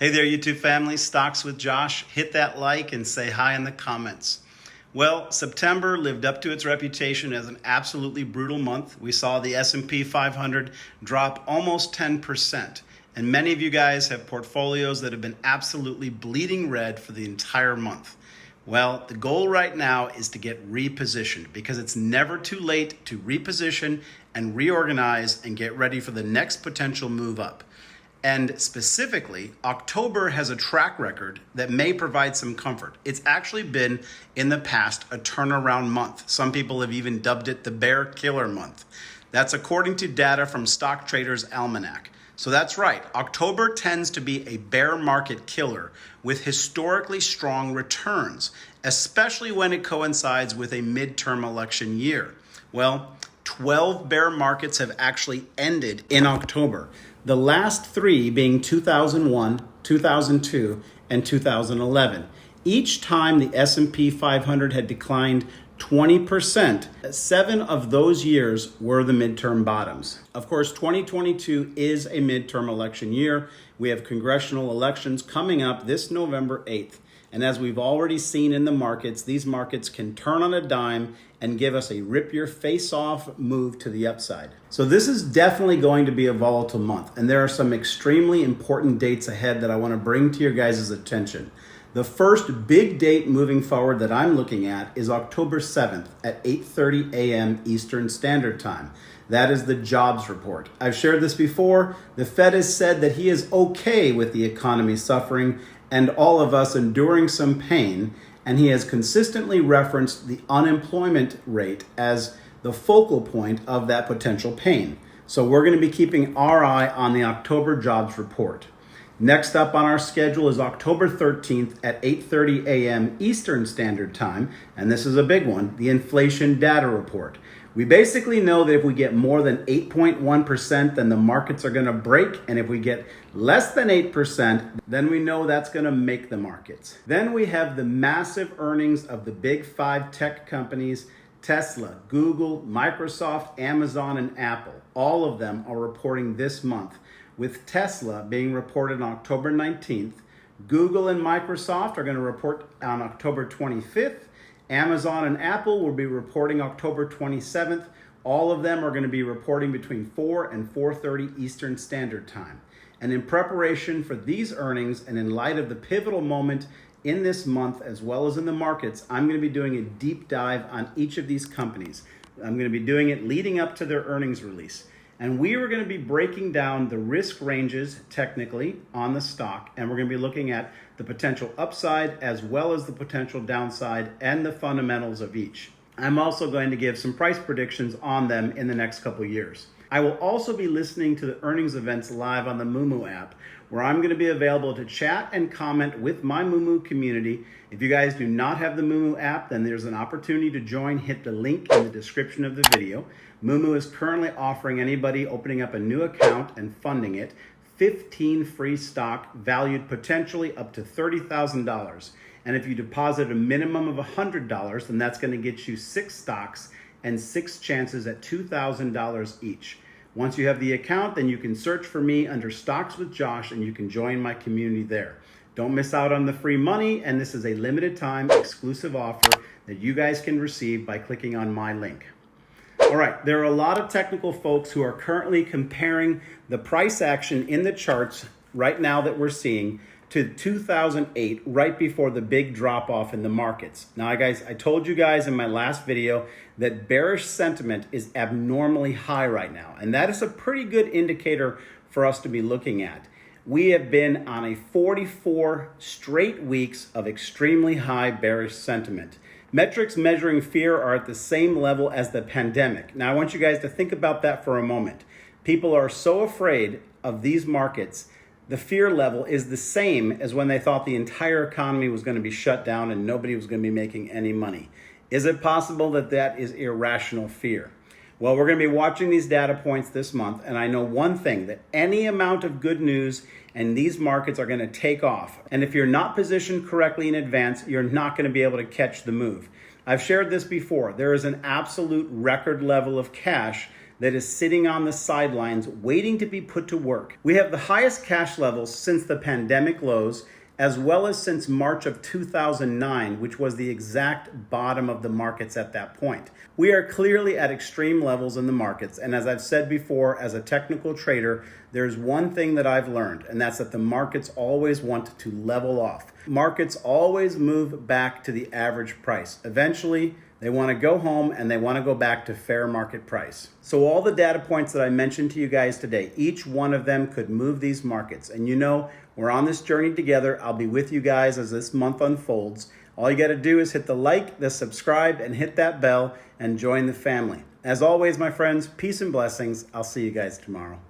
Hey there, YouTube family, Stocks with Josh. Hit that like and say hi in the comments. Well, September lived up to its reputation as an absolutely brutal month. We saw the S&P 500 drop almost 10%. And many of you guys have portfolios that have been absolutely bleeding red for the entire month. Well, the goal right now is to get repositioned because it's never too late to reposition and reorganize and get ready for the next potential move up. And specifically, October has a track record that may provide some comfort. It's actually been, in the past, a turnaround month. Some people have even dubbed it the bear killer month. That's according to data from Stock Traders Almanac. So that's right, October tends to be a bear market killer with historically strong returns, especially when it coincides with a midterm election year. Well, 12 bear markets have actually ended in October. The last three being 2001, 2002, and 2011. Each time the S&P 500 had declined 20%, 7 of those years were the midterm bottoms. Of course, 2022 is a midterm election year. We have congressional elections coming up this November 8th. And as we've already seen in the markets, these markets can turn on a dime and give us a rip your face off move to the upside. So this is definitely going to be a volatile month. And there are some extremely important dates ahead that I want to bring to your guys' attention. The first big date moving forward that I'm looking at is October 7th at 8:30 a.m. Eastern Standard Time. That is the jobs report. I've shared this before. The Fed has said that he is okay with the economy suffering and all of us enduring some pain, and he has consistently referenced the unemployment rate as the focal point of that potential pain. So we're going to be keeping our eye on the October jobs report. Next up on our schedule is October 13th at 8:30 a.m. Eastern Standard Time, and this is a big one, the inflation data report. We basically know that if we get more than 8.1%, then the markets are going to break. And if we get less than 8%, then we know that's going to make the markets. Then we have the massive earnings of the big 5 tech companies, Tesla, Google, Microsoft, Amazon, and Apple. All of them are reporting this month, with Tesla being reported on October 19th. Google and Microsoft are going to report on October 25th. Amazon and Apple will be reporting October 27th. All of them are going to be reporting between 4 and 4:30 Eastern Standard Time. And in preparation for these earnings and in light of the pivotal moment in this month as well as in the markets, I'm going to be doing a deep dive on each of these companies. I'm going to be doing it leading up to their earnings release. And we are going to be breaking down the risk ranges technically on the stock, and we're going to be looking at the potential upside as well as the potential downside and the fundamentals of each. I'm also going to give some price predictions on them in the next couple of years. I will also be listening to the earnings events live on the MooMoo app, where I'm going to be available to chat and comment with my MooMoo community. If you guys do not have the MooMoo app, then there's an opportunity to join. Hit the link in the description of the video. MooMoo is currently offering anybody opening up a new account and funding it 15 free stock valued potentially up to $30,000. And if you deposit a minimum of $100, then that's going to get you 6 stocks and 6 chances at $2,000 each. Once you have the account, then you can search for me under Stocks with Josh and you can join my community there. Don't miss out on the free money, and this is a limited time exclusive offer that you guys can receive by clicking on my link. All right, there are a lot of technical folks who are currently comparing the price action in the charts right now that we're seeing to 2008, right before the big drop off in the markets. Now, guys, I told you guys in my last video that bearish sentiment is abnormally high right now, and that is a pretty good indicator for us to be looking at. We have been on a 44 straight weeks of extremely high bearish sentiment. Metrics measuring fear are at the same level as the pandemic. Now, I want you guys to think about that for a moment. People are so afraid of these markets. The fear level is the same as when they thought the entire economy was going to be shut down and nobody was going to be making any money. Is it possible that that is irrational fear? Well, we're going to be watching these data points this month, and I know one thing, that any amount of good news and these markets are going to take off. And if you're not positioned correctly in advance, you're not going to be able to catch the move. I've shared this before. There is an absolute record level of cash that is sitting on the sidelines waiting to be put to work. We have the highest cash levels since the pandemic lows, as well as since March of 2009, which was the exact bottom of the markets at that point. We are clearly at extreme levels in the markets, and as I've said before, as a technical trader, there's one thing that I've learned, and that's that the markets always want to level off. Markets always move back to the average price. Eventually, they want to go home and they want to go back to fair market price. So all the data points that I mentioned to you guys today, each one of them could move these markets. And you know, we're on this journey together. I'll be with you guys as this month unfolds. All you got to do is hit the like, the subscribe, and hit that bell and join the family. As always, my friends, peace and blessings. I'll see you guys tomorrow.